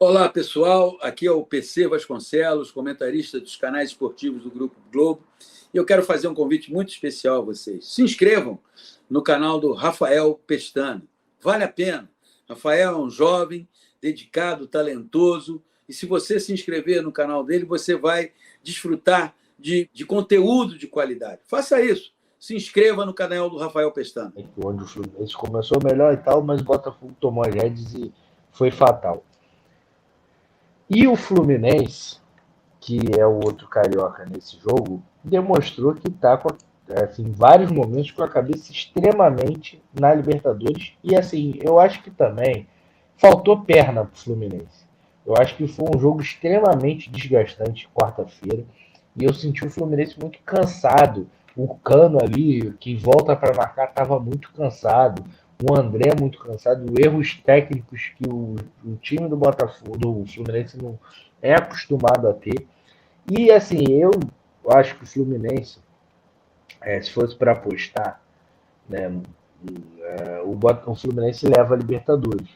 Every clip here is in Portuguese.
Olá, pessoal. Aqui é o PC Vasconcelos, comentarista dos canais esportivos do Grupo Globo. E eu quero fazer um convite muito especial a vocês. Se inscrevam no canal do Rafael Pestana. Vale a pena. Rafael é um jovem, dedicado, talentoso. E se você se inscrever no canal dele, você vai desfrutar de conteúdo de qualidade. Faça isso. Se inscreva no canal do Rafael Pestana. Onde o Fluminense começou melhor e tal, mas o Botafogo tomou as rédeas e foi fatal. E o Fluminense, que é o outro carioca nesse jogo, demonstrou que está com em vários momentos com a cabeça extremamente na Libertadores. E assim, eu acho que também faltou perna para o Fluminense. Eu acho que foi um jogo extremamente desgastante quarta-feira. E eu senti o Fluminense muito cansado. O Cano ali, que volta para marcar, estava muito cansado. O André muito cansado. Erros técnicos que o time do Botafogo, do Fluminense, não é acostumado a ter. E assim, eu acho que o Fluminense, se fosse para apostar, né, o Fluminense leva a Libertadores.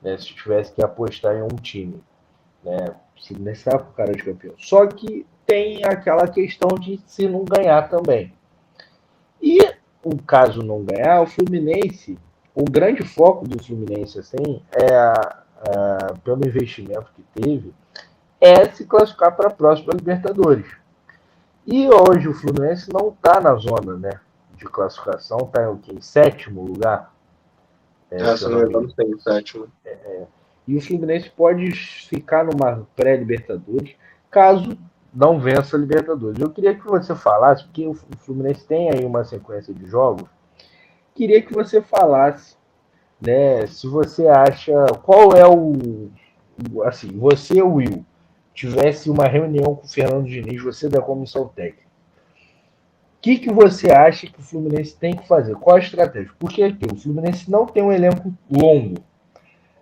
Né, se tivesse que apostar em um time. Né, o Fluminense estava com cara de campeão. Só que tem aquela questão de se não ganhar também. E o caso não ganhar, o Fluminense, o grande foco do Fluminense, assim, pelo investimento que teve, é se classificar para a próxima Libertadores. E hoje o Fluminense não está na zona, né, de classificação, está em sétimo lugar. Se não me engano, tem o sétimo. E o Fluminense pode ficar numa pré-Libertadores caso não vença a Libertadores. Eu queria que você falasse, porque o Fluminense tem aí uma sequência de jogos, queria que você falasse, né, se você acha, qual é assim, você, Will, tivesse uma reunião com o Fernando Diniz, você da comissão técnica, o que você acha que o Fluminense tem que fazer? Qual a estratégia? Porque aqui, o Fluminense não tem um elenco longo,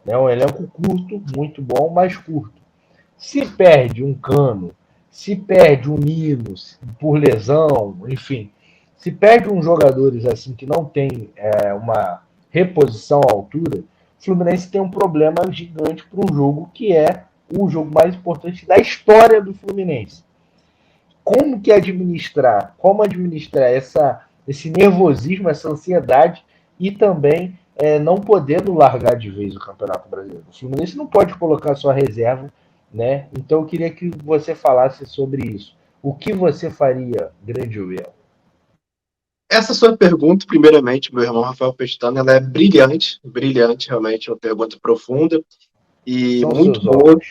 né, um elenco curto, muito bom, mas curto. Se perde um Cano, se perde um Nino por lesão, enfim, se perde uns jogadores assim que não tem uma reposição à altura, o Fluminense tem um problema gigante para um jogo que é o jogo mais importante da história do Fluminense. Como administrar esse nervosismo, essa ansiedade e também não podendo largar de vez o Campeonato Brasileiro. O Fluminense não pode colocar sua reserva, né? Então eu queria que você falasse sobre isso. O que você faria, grande Will? Essa sua pergunta, primeiramente, meu irmão Rafael Pestana, ela é brilhante, realmente, é uma pergunta profunda e São muito seus boa. olhos.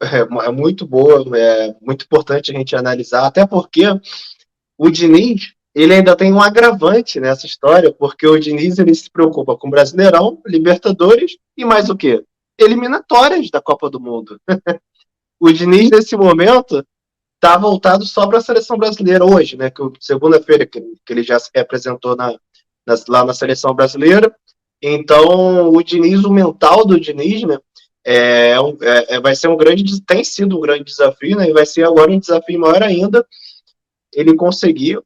É muito boa, é muito importante a gente analisar, até porque o Diniz, ele ainda tem um agravante nessa história, porque o Diniz, ele se preocupa com Brasileirão, Libertadores e mais o quê? Eliminatórias da Copa do Mundo. O Diniz, nesse momento, está voltado só para a seleção brasileira hoje, né? Que segunda-feira que ele já se representou lá na seleção brasileira. Então, o Diniz, o mental do Diniz, né? Vai ser tem sido um grande desafio, né? E vai ser agora um desafio maior ainda. Ele conseguir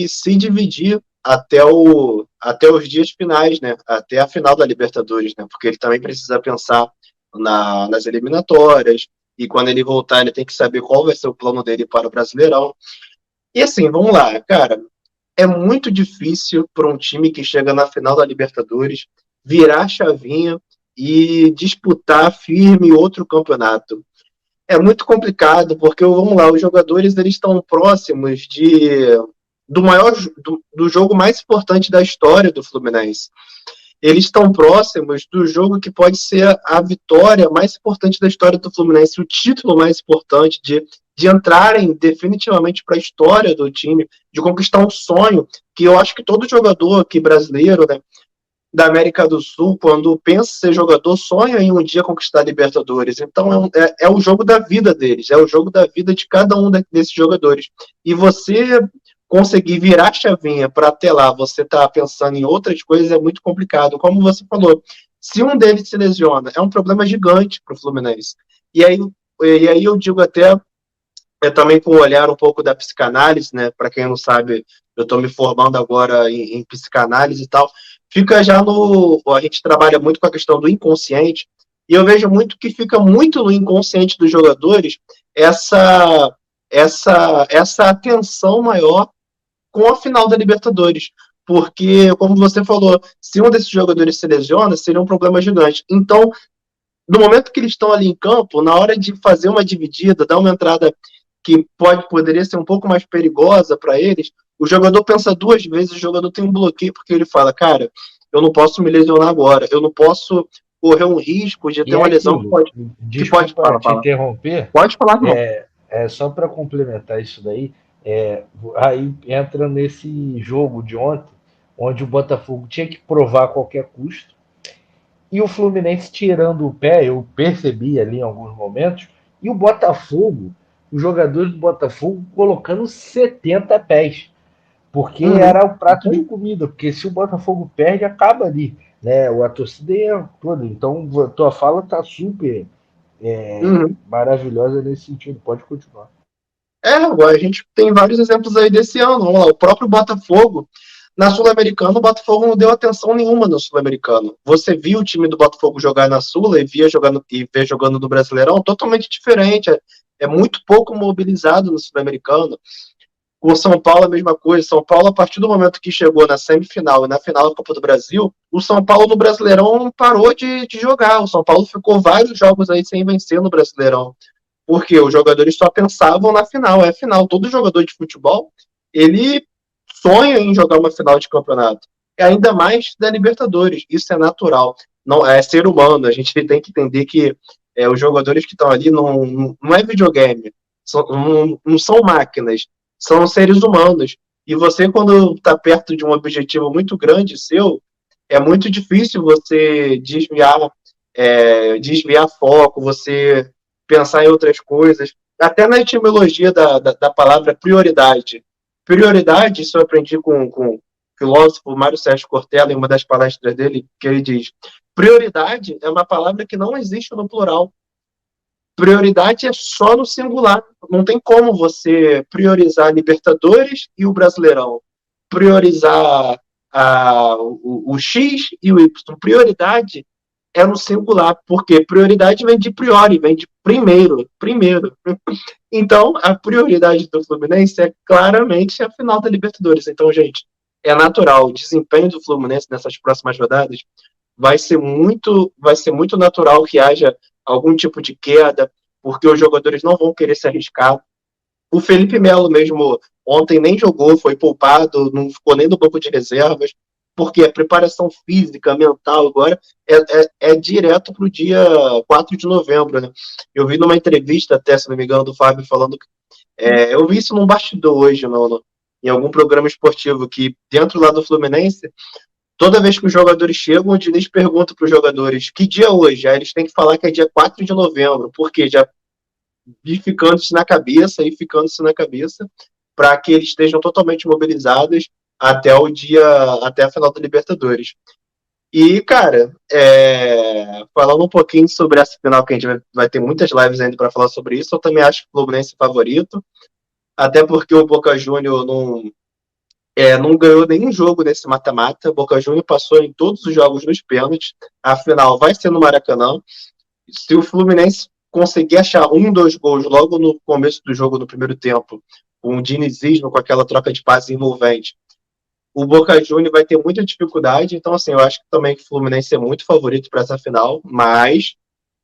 se dividir até os dias finais, né? Até a final da Libertadores, né? Porque ele também precisa pensar nas eliminatórias. E quando ele voltar, ele tem que saber qual vai ser o plano dele para o Brasileirão. E assim, vamos lá, cara. É muito difícil para um time que chega na final da Libertadores virar a chavinha e disputar firme outro campeonato. É muito complicado, porque, vamos lá, os jogadores eles estão próximos do jogo mais importante da história do Fluminense. Eles estão próximos do jogo que pode ser a vitória mais importante da história do Fluminense, o título mais importante de entrarem definitivamente para a história do time, de conquistar um sonho, que eu acho que todo jogador aqui brasileiro, né, da América do Sul, quando pensa ser jogador, sonha em um dia conquistar a Libertadores. Então é o jogo da vida deles, é o jogo da vida de cada um desses jogadores. E você conseguir virar a chavinha para até lá você tá pensando em outras coisas é muito complicado. Como você falou, se um deles se lesiona, é um problema gigante para o Fluminense. E aí eu digo até, também com o olhar um pouco da psicanálise, né? Para quem não sabe, eu estou me formando agora em psicanálise e tal. Fica já a gente trabalha muito com a questão do inconsciente, E eu vejo muito que fica muito no inconsciente dos jogadores essa atenção maior com a final da Libertadores. Porque, como você falou, se um desses jogadores se lesiona, seria um problema gigante. Então, no momento que eles estão ali em campo, na hora de fazer uma dividida, dar uma entrada que poderia ser um pouco mais perigosa para eles, o jogador pensa duas vezes, o jogador tem um bloqueio, porque ele fala, cara, eu não posso me lesionar agora, eu não posso correr um risco de ter uma lesão que pode... Desculpa te interromper. Pode falar, não. Só para complementar isso daí, aí entra nesse jogo de ontem, onde o Botafogo tinha que provar a qualquer custo, e o Fluminense tirando o pé, eu percebi ali em alguns momentos, e o Botafogo, os jogadores do Botafogo colocando 70 pés, porque era o prato de comida, porque se o Botafogo perde, acaba ali, né? A torcida é toda, então a tua fala tá super maravilhosa nesse sentido, pode continuar. Agora a gente tem vários exemplos aí desse ano, vamos lá, o próprio Botafogo, na Sul-Americana, o Botafogo não deu atenção nenhuma no Sul-Americano. Você viu o time do Botafogo jogar na Sula e vê jogando no Brasileirão totalmente diferente. É muito pouco mobilizado no Sul-Americano. Com o São Paulo, a mesma coisa. São Paulo, a partir do momento que chegou na semifinal e na final da Copa do Brasil, o São Paulo no Brasileirão parou de jogar. O São Paulo ficou vários jogos aí sem vencer no Brasileirão. Porque os jogadores só pensavam na final. É final. Todo jogador de futebol, ele sonha em jogar uma final de campeonato. Ainda mais da Libertadores. Isso é natural. Não é ser humano. A gente tem que entender que os jogadores que estão ali não é videogame. Não são máquinas. São seres humanos. E você, quando está perto de um objetivo muito grande seu, é muito difícil você desviar foco, você pensar em outras coisas. Até na etimologia da palavra prioridade. Prioridade, isso eu aprendi com o filósofo Mário Sérgio Cortella, em uma das palestras dele, que ele diz: prioridade é uma palavra que não existe no plural. Prioridade é só no singular. Não tem como você priorizar a Libertadores e o Brasileirão. Priorizar o X e o Y. Prioridade é no singular, porque prioridade vem de priori, vem de primeiro. Então, a prioridade do Fluminense é claramente a final da Libertadores. Então, gente, é natural. O desempenho do Fluminense nessas próximas rodadas vai ser muito natural que haja algum tipo de queda, porque os jogadores não vão querer se arriscar. O Felipe Melo mesmo ontem nem jogou, foi poupado, não ficou nem no banco de reservas, porque a preparação física, mental agora é direto para o dia 4 de novembro, né? Eu vi numa entrevista, até, se não me engano, do Fábio falando que eu vi isso num bastidor hoje, em algum programa esportivo, que dentro lá do Fluminense, toda vez que os jogadores chegam, o Diniz pergunta para os jogadores que dia é hoje? Aí eles têm que falar que é dia 4 de novembro, porque já ficando isso na cabeça, para que eles estejam totalmente mobilizados até a final da Libertadores. E, cara, falando um pouquinho sobre essa final, que a gente vai ter muitas lives ainda para falar sobre isso, eu também acho que o Fluminense é favorito, até porque o Boca Juniors não ganhou nenhum jogo nesse mata-mata. O Boca Juniors passou em todos os jogos nos pênaltis. A final vai ser no Maracanã. Se o Fluminense conseguir achar 2 gols logo no começo do jogo, no primeiro tempo, com o dinizismo, com aquela troca de passes envolvente, o Boca Juniors vai ter muita dificuldade. Então, assim, eu acho que também que o Fluminense é muito favorito para essa final, mas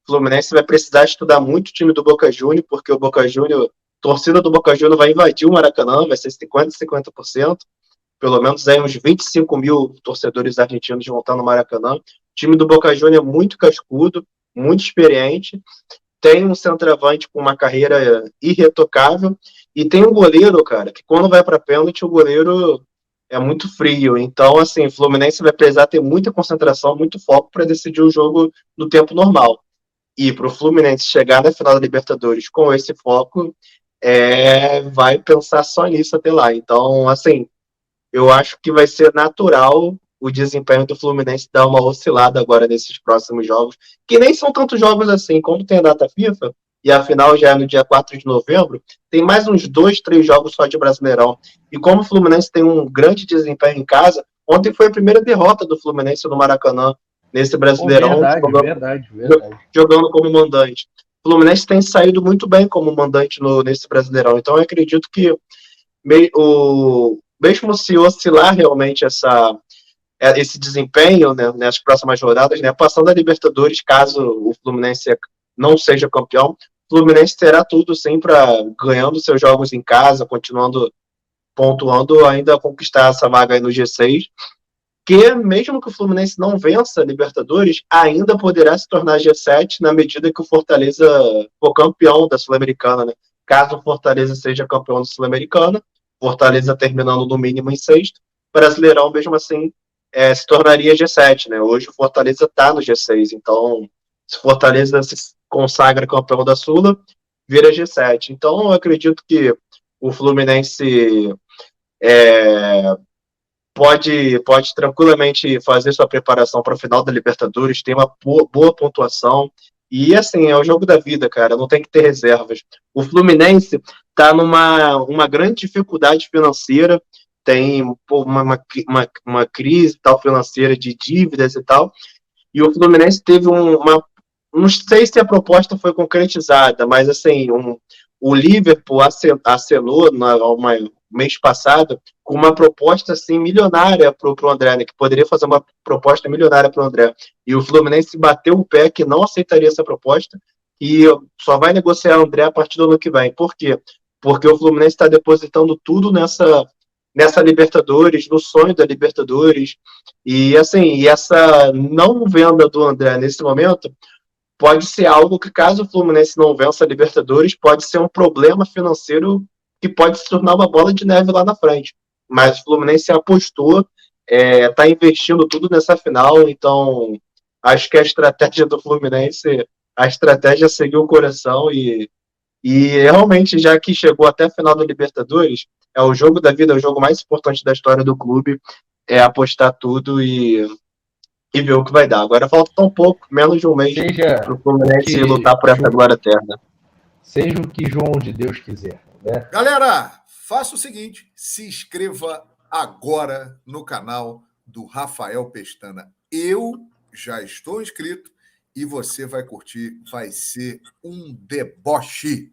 o Fluminense vai precisar estudar muito o time do Boca Juniors, porque o Boca Juniors, torcida do Boca Juniors vai invadir o Maracanã, vai ser 50%. Pelo menos aí uns 25 mil torcedores argentinos vão estar no Maracanã. O time do Boca Juniors é muito cascudo, muito experiente, tem um centroavante com uma carreira irretocável, e tem um goleiro, cara, que quando vai para pênalti, o goleiro é muito frio. Então, assim, o Fluminense vai precisar ter muita concentração, muito foco para decidir o jogo no tempo normal. E para o Fluminense chegar na final da Libertadores com esse foco, vai pensar só nisso até lá. Então, assim, eu acho que vai ser natural o desempenho do Fluminense dar uma oscilada agora nesses próximos jogos, que nem são tantos jogos assim. Como tem a data FIFA, e a final já é no dia 4 de novembro, tem mais uns 2, 3 jogos só de Brasileirão. E como o Fluminense tem um grande desempenho em casa, ontem foi a primeira derrota do Fluminense no Maracanã nesse Brasileirão, Verdade. jogando como mandante. O Fluminense tem saído muito bem como mandante nesse Brasileirão. Então, eu acredito que mesmo se oscilar realmente esse desempenho, né, nas próximas rodadas, né, passando a Libertadores, caso o Fluminense não seja campeão, o Fluminense terá tudo sim para, ganhando seus jogos em casa, continuando pontuando, ainda conquistar essa vaga aí no G6, que mesmo que o Fluminense não vença a Libertadores, ainda poderá se tornar G7 na medida que o Fortaleza for campeão da Sul-Americana, né? Caso o Fortaleza seja campeão da Sul-Americana, Fortaleza terminando no mínimo em sexto, Brasileirão mesmo assim se tornaria G7, né? Hoje o Fortaleza está no G6, então se o Fortaleza se consagra campeão da Sula, vira G7. Então eu acredito que o Fluminense pode tranquilamente fazer sua preparação para o final da Libertadores, tem uma boa pontuação. E assim, é o jogo da vida, cara, não tem que ter reservas. O Fluminense está uma grande dificuldade financeira, tem uma crise tal financeira de dívidas e tal, e o Fluminense teve não sei se a proposta foi concretizada, mas assim, o Liverpool acenou mês passado com uma proposta assim milionária para o André, né, que poderia fazer uma proposta milionária para o André. E o Fluminense bateu o pé que não aceitaria essa proposta e só vai negociar o André a partir do ano que vem. Por quê? Porque o Fluminense está depositando tudo nessa Libertadores, no sonho da Libertadores. E assim, essa não venda do André nesse momento pode ser algo que, caso o Fluminense não vença a Libertadores, pode ser um problema financeiro que pode se tornar uma bola de neve lá na frente. Mas o Fluminense apostou, está investindo tudo nessa final, então acho que a estratégia do Fluminense, a estratégia seguiu o coração e realmente, já que chegou até a final da Libertadores, é o jogo da vida, é o jogo mais importante da história do clube, é apostar tudo e ver o que vai dar. Agora falta tão pouco, menos de um mês, para o Fluminense lutar por essa glória eterna. Seja o que João de Deus quiser. Né? Galera, faça o seguinte, se inscreva agora no canal do Rafael Pestana. Eu já estou inscrito e você vai curtir, vai ser um deboche.